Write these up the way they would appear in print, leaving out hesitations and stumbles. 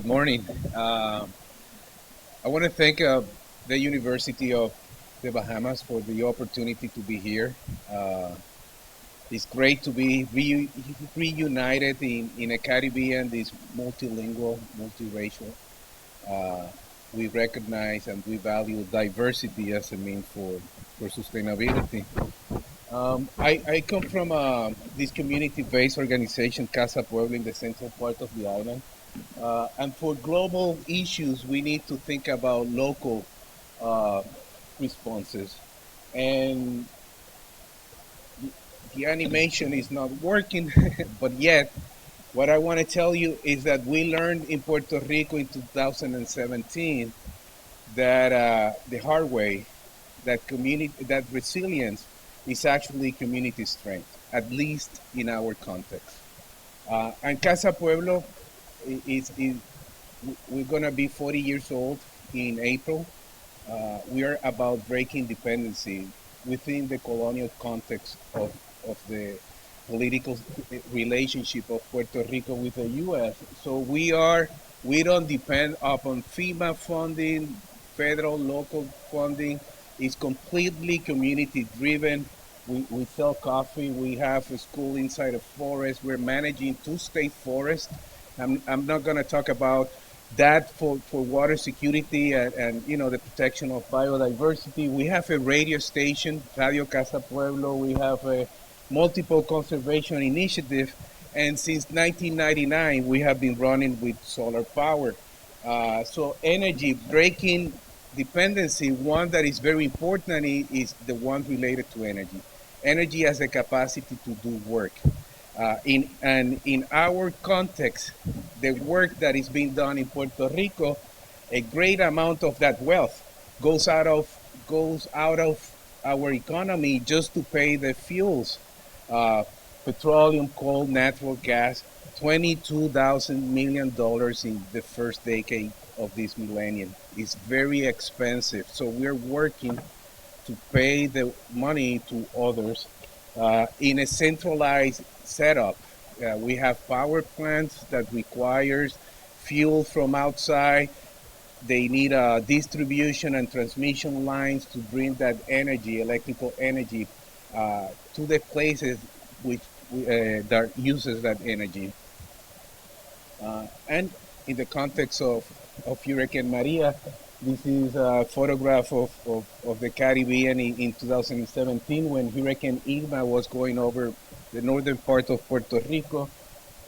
Good morning. I want to thank the University of the Bahamas for the opportunity to be here. Uh, it's great to be reunited in a Caribbean, this multilingual, multiracial. Uh, we recognize and we value diversity as a means for sustainability. I come from this community-based organization, Casa Pueblo, in the central part of the island. And for global issues, we need to think about local uh, responses. And the animation is not working, but yet, what I want to tell you is that we learned in Puerto Rico in 2017 that the hard way, that resilience is actually community strength, at least in our context. And Casa Pueblo is we're gonna be 40 years old in April. We are about breaking dependency within the colonial context of the political relationship of Puerto Rico with the U.S. So we don't depend upon FEMA funding, federal, local funding. It's completely community driven. We sell coffee. We have a school inside a forest. We're managing two state forests. I'm not going to talk about that for water security and the protection of biodiversity. We have a radio station, Radio Casa Pueblo. We have a multiple conservation initiative, and since 1999 we have been running with solar power. So energy breaking dependency, one that is very important is the one related to energy. Energy has a capacity to do work. In our context, the work that is being done in Puerto Rico, a great amount of that wealth goes out of goes out of our economy just to pay the fuels, uh, petroleum, coal, natural gas, $22,000 million in the first decade of this millennium. It's very expensive, so we're working to pay the money to others in a centralized setup. We have power plants that requires fuel from outside. They need distribution and transmission lines to bring that energy, electrical energy, to the places which that uses that energy. And in the context of Hurricane Maria, this is a photograph of the Caribbean in 2017 when Hurricane Irma was going over the northern part of Puerto Rico.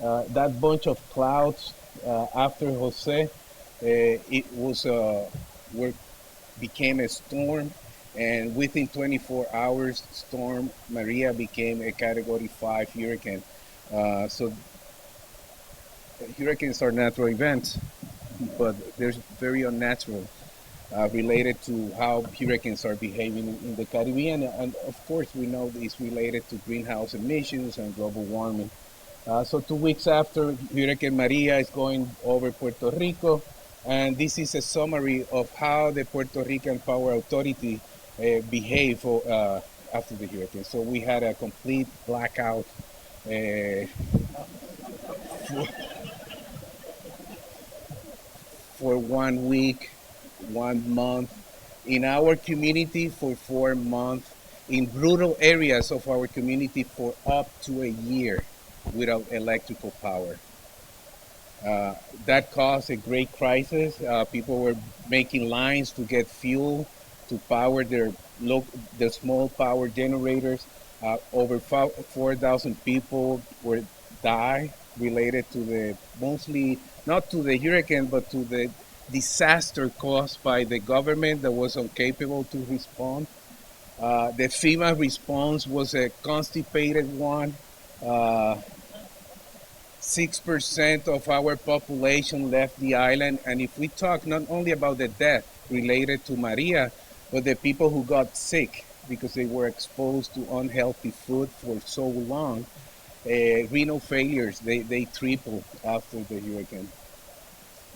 That bunch of clouds after Jose, it was were, became a storm, and within 24 hours, Storm Maria became a Category 5 hurricane. So hurricanes are natural events, but they're very unnatural, related to how hurricanes are behaving in the Caribbean. And of course, we know it's related to greenhouse emissions and global warming. So 2 weeks after Hurricane Maria is going over Puerto Rico, and this is a summary of how the Puerto Rican Power Authority behaved after the hurricane. So we had a complete blackout uh, for, for 1 week, 1 month, in our community for 4 months, in rural areas of our community for up to a year without electrical power. Uh, that caused a great crisis. People were making lines to get fuel to power their small power generators. Over 4,000 people were die related to the mostly not to the hurricane but to the disaster caused by the government that was incapable to respond. The FEMA response was a constipated one. Uh, 6% of our population left the island. And if we talk not only about the death related to Maria, but the people who got sick because they were exposed to unhealthy food for so long, renal failures, they tripled after the hurricane.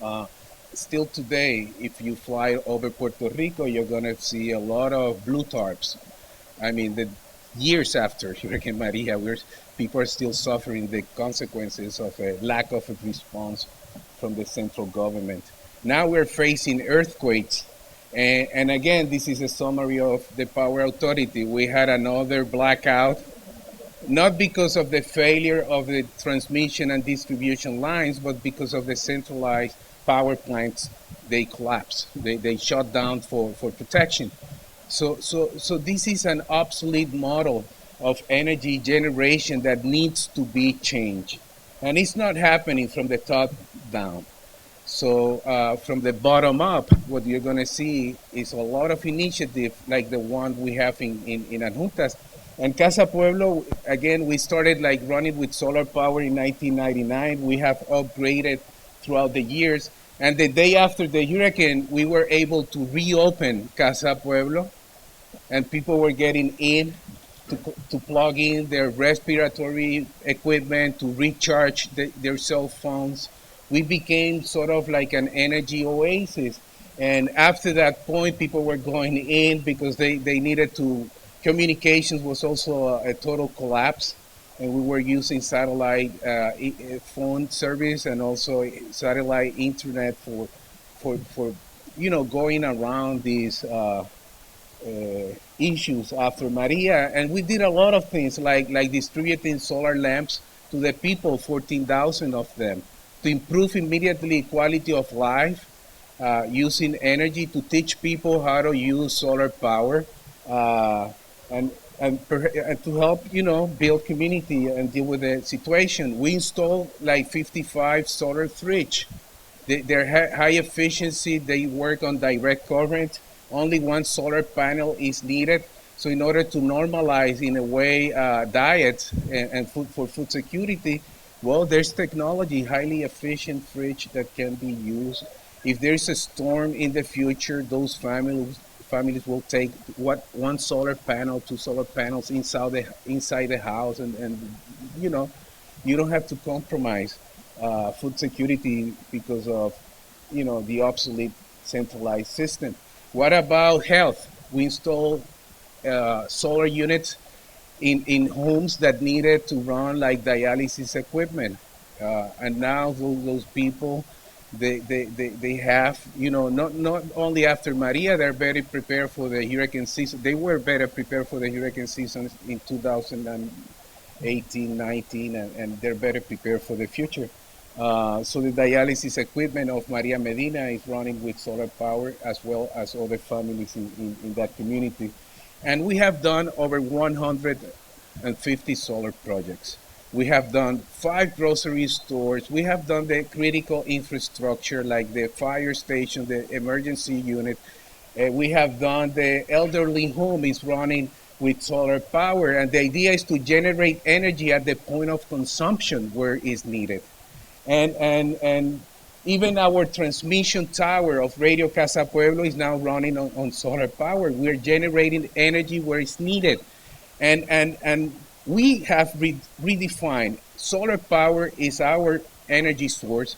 Uh, Still today, if you fly over Puerto Rico, you're going to see a lot of blue tarps. I mean, years after Hurricane Maria. People are still suffering the consequences of a lack of a response from the central government. Now we're facing earthquakes. And again, this is a summary of the power authority. We had another blackout, not because of the failure of the transmission and distribution lines, but because of the centralized power plants. They collapsed. They shut down for protection. So this is an obsolete model of energy generation that needs to be changed. And it's not happening from the top down. So from the bottom up, what you're going to see is a lot of initiative like the one we have in Adjuntas. And Casa Pueblo, again, we started like running with solar power in 1999. We have upgraded throughout the years. And the day after the hurricane, we were able to reopen Casa Pueblo, and people were getting in to plug in their respiratory equipment, to recharge their cell phones. We became sort of like an energy oasis. And after that point, people were going in because they needed to. Communications was also a total collapse, and we were using satellite phone service and also satellite internet for going around these issues after Maria. And we did a lot of things like distributing solar lamps to the people, 14,000 of them, to improve immediately quality of life, using energy to teach people how to use solar power, and to help build community and deal with the situation. We installed like 55 solar fridge. They're high efficiency. They work on direct current. Only one solar panel is needed. So in order to normalize, in a way, diet and food for food security, well, there's technology, highly efficient fridge that can be used. If there's a storm in the future, those families will take one solar panel, two solar panels inside the house, and you don't have to compromise food security because of the obsolete centralized system. What about health? We installed solar units in homes that needed to run like dialysis equipment, and now those people they have not only after Maria, they're better prepared for the hurricane season. They were better prepared for the hurricane season in 2018, 19, and they're better prepared for the future. So the dialysis equipment of Maria Medina is running with solar power, as well as other families in that community. And we have done over 150 solar projects. We have done 5 grocery stores. We have done the critical infrastructure like the fire station, the emergency unit. We have done the elderly home is running with solar power. And the idea is to generate energy at the point of consumption where it's needed. And even our transmission tower of Radio Casa Pueblo is now running on solar power. We're generating energy where it's needed. And we have redefined solar power is our energy source.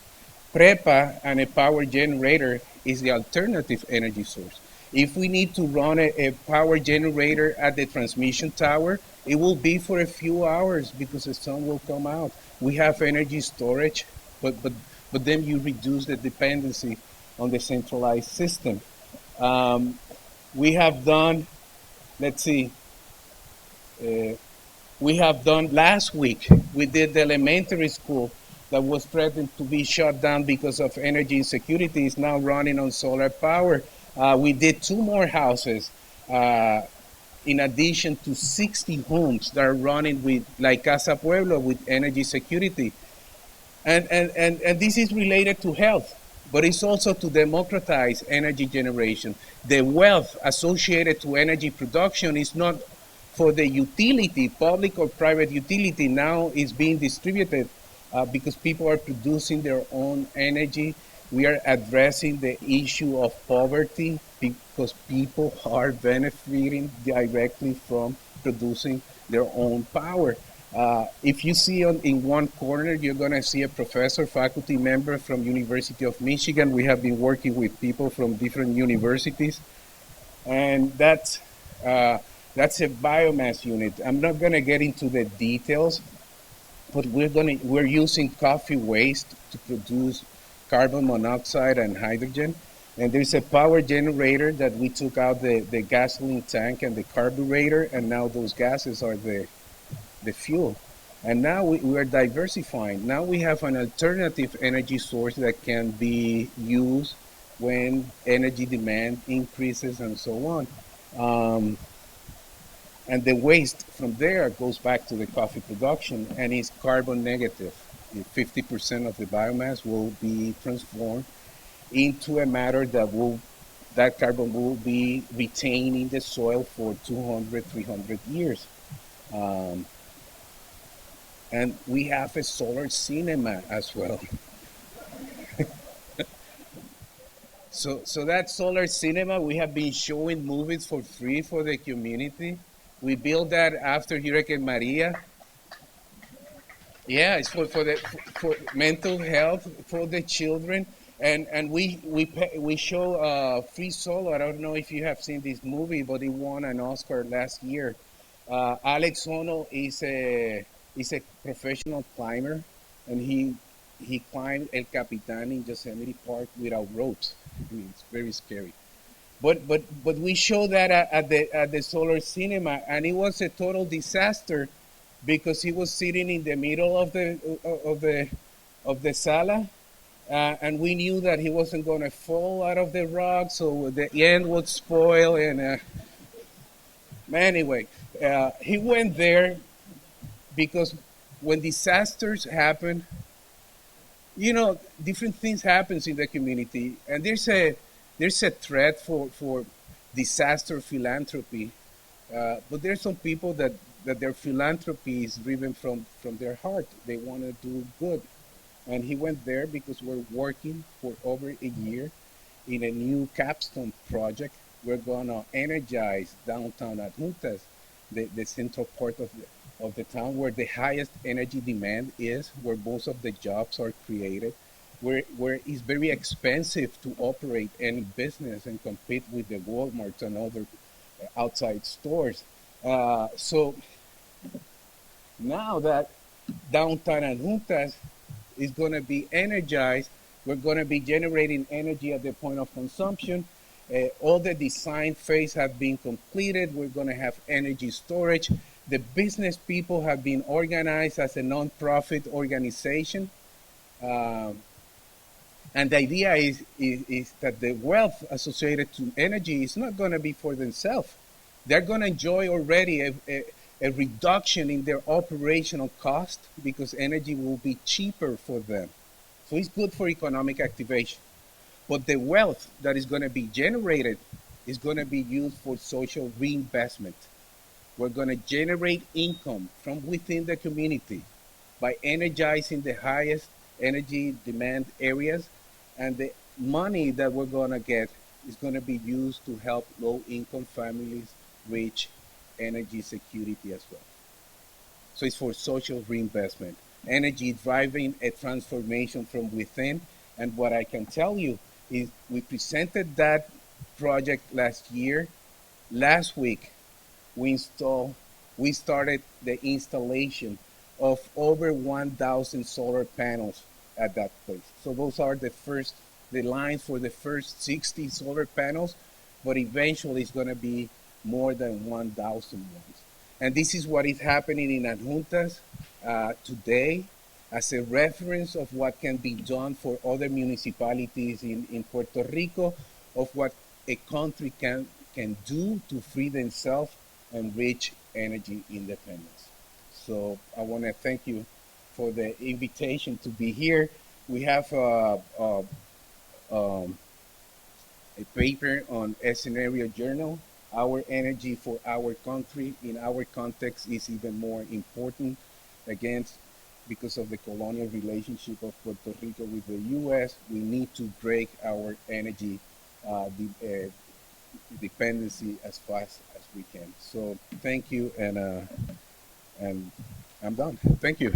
PREPA and a power generator is the alternative energy source. If we need to run a power generator at the transmission tower, it will be for a few hours because the sun will come out. We have energy storage, but then you reduce the dependency on the centralized system. We have done, let's see, we have done last week, we did the elementary school that was threatened to be shut down because of energy insecurity is now running on solar power. We did 2 more houses in addition to 60 homes that are running with, like Casa Pueblo, with energy security. And this is related to health, but it's also to democratize energy generation. The wealth associated to energy production is not for the utility, public or private utility. Now is being distributed because people are producing their own energy. We are addressing the issue of poverty because people are benefiting directly from producing their own power. If you see in one corner, you're going to see a professor, faculty member from University of Michigan. We have been working with people from different universities. And that's That's a biomass unit. I'm not going to get into the details, but we're using coffee waste to produce carbon monoxide and hydrogen. And there's a power generator that we took out the gasoline tank and the carburetor, and now those gases are the fuel. And now we are diversifying. Now we have an alternative energy source that can be used when energy demand increases and so on. Um, and the waste from there goes back to the coffee production and is carbon negative. 50% of the biomass will be transformed into a matter that carbon will be retained in the soil for 200, 300 years. Um, and we have a solar cinema as well. So that solar cinema, we have been showing movies for free for the community. We built that after Hurricane Maria. Yeah, it's for mental health for the children, and we show free solo. I don't know if you have seen this movie, but it won an Oscar last year. Alex Honnold is a professional climber, and he climbed El Capitan in Yosemite Park without ropes. I mean, it's very scary. But we show that at the solar cinema, and it was a total disaster because he was sitting in the middle of the sala, and we knew that he wasn't going to fall out of the rock, so the end would spoil. And anyway, he went there because when disasters happen, different things happens in the community, and there's a threat for disaster philanthropy. But there's some people that their philanthropy is driven from their heart. They want to do good. And he went there because we're working for over a year in a new capstone project. We're going to energize downtown Adjuntas, the central part of the town where the highest energy demand is, where most of the jobs are created, where it's very expensive to operate any business and compete with the Walmarts and other outside stores. So now that downtown Adjuntas is going to be energized, we're going to be generating energy at the point of consumption. All the design phase have been completed. We're going to have energy storage. The business people have been organized as a nonprofit organization. Um, and the idea is that the wealth associated to energy is not going to be for themselves. They're going to enjoy already a reduction in their operational cost because energy will be cheaper for them. So it's good for economic activation. But the wealth that is going to be generated is going to be used for social reinvestment. We're going to generate income from within the community by energizing the highest energy demand areas, and the money that we're going to get is going to be used to help low income families reach energy security as well. So it's for social reinvestment. Energy driving a transformation from within. And what I can tell you is we presented that project last year. Last week, we started the installation of over 1,000 solar panels at that place. So those are the lines for the first 60 solar panels, but eventually it's going to be more than 1,000 ones. And this is what is happening in Adjuntas today as a reference of what can be done for other municipalities in Puerto Rico, of what a country can do to free themselves and reach energy independence. So I want to thank you for the invitation to be here. We have a paper on a scenario journal. Our energy for our country in our context is even more important. Again, because of the colonial relationship of Puerto Rico with the U.S., we need to break our energy dependency as fast as we can. So thank you, and I'm done. Thank you.